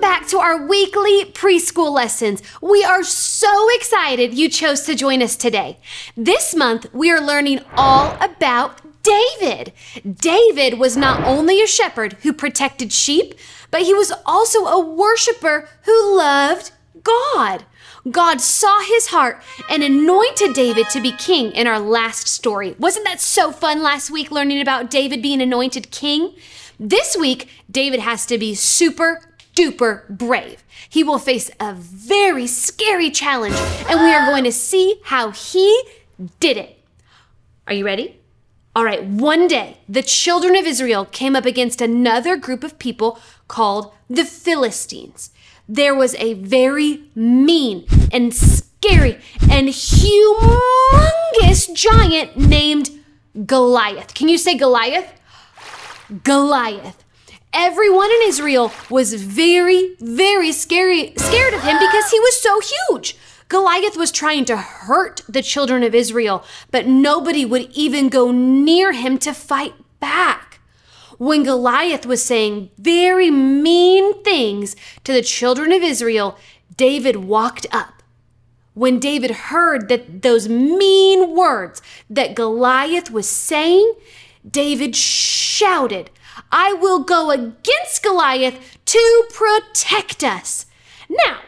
back to our weekly preschool lessons. We are so excited you chose to join us today. This month, we are learning all about David. David was not only a shepherd who protected sheep, but he was also a worshiper who loved God. God saw his heart and anointed David to be king in our last story. Wasn't that so fun last week, learning about David being anointed king? This week, David has to be super duper brave. He will face a very scary challenge, and we are going to see how he did it. Are you ready? All right, one day, the children of Israel came up against another group of people called the Philistines. There was a very mean and scary and humongous giant named Goliath. Can you say Goliath? Goliath. Everyone in Israel was very, very scared of him because he was so huge. Goliath was trying to hurt the children of Israel, but nobody would even go near him to fight back. When Goliath was saying very mean things to the children of Israel, David walked up. When David heard that those mean words that Goliath was saying, David shouted, "I will go against Goliath to protect us." Now,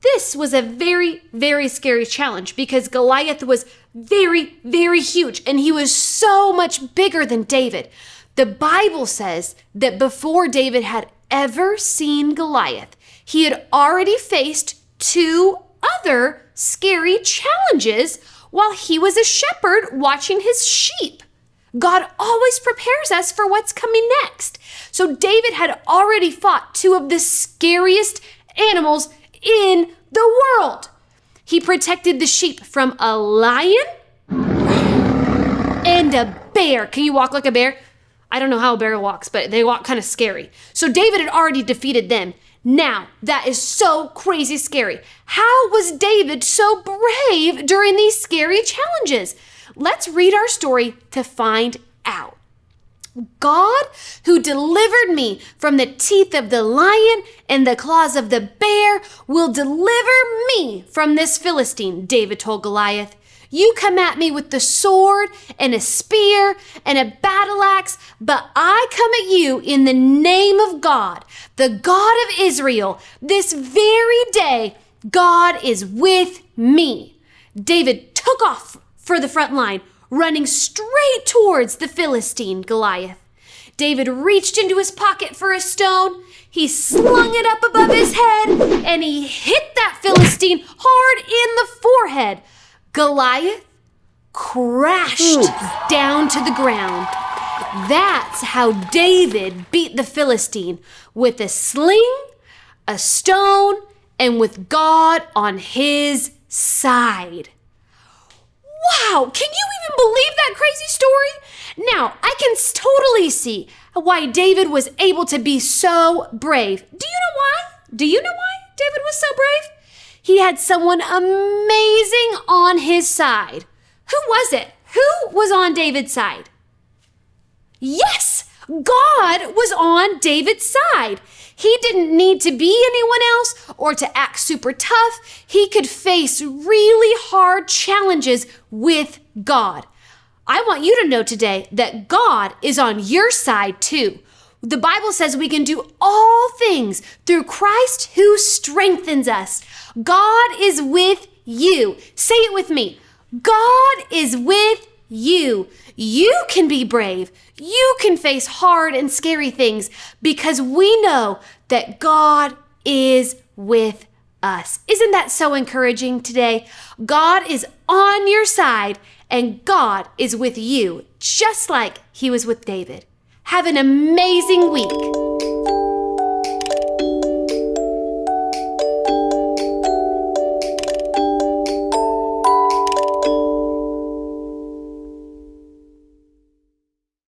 this was a very, very scary challenge because Goliath was very, very huge and he was so much bigger than David. The Bible says that before David had ever seen Goliath, he had already faced two other scary challenges while he was a shepherd watching his sheep. God always prepares us for what's coming next. So David had already fought two of the scariest animals in the world. He protected the sheep from a lion and a bear. Can you walk like a bear? I don't know how a bear walks, but they walk kind of scary. So David had already defeated them. Now, that is so crazy scary. How was David so brave during these scary challenges? Let's read our story to find out. God, who delivered me from the teeth of the lion and the claws of the bear, will deliver me from this Philistine, David told Goliath. You come at me with the sword and a spear and a battle axe, but I come at you in the name of God, the God of Israel. This very day, God is with me. David took off for the front line, running straight towards the Philistine Goliath. David reached into his pocket for a stone. He slung it up above his head and he hit that Philistine hard in the forehead. Goliath crashed down to the ground. That's how David beat the Philistine, with a sling, a stone, and with God on his side. Wow, can you even believe that crazy story? Now, I can totally see why David was able to be so brave. Do you know why? Do you know why David was so brave? He had someone amazing on his side. Who was it? Who was on David's side? Yes, God was on David's side. He didn't need to be anyone else or to act super tough. He could face really hard challenges with God. I want you to know today that God is on your side too. The Bible says we can do all things through Christ who strengthens us. God is with you. Say it with me. God is with you. You can be brave. You can face hard and scary things because we know that God is with us. Isn't that so encouraging today? God is on your side and God is with you, just like he was with David. Have an amazing week.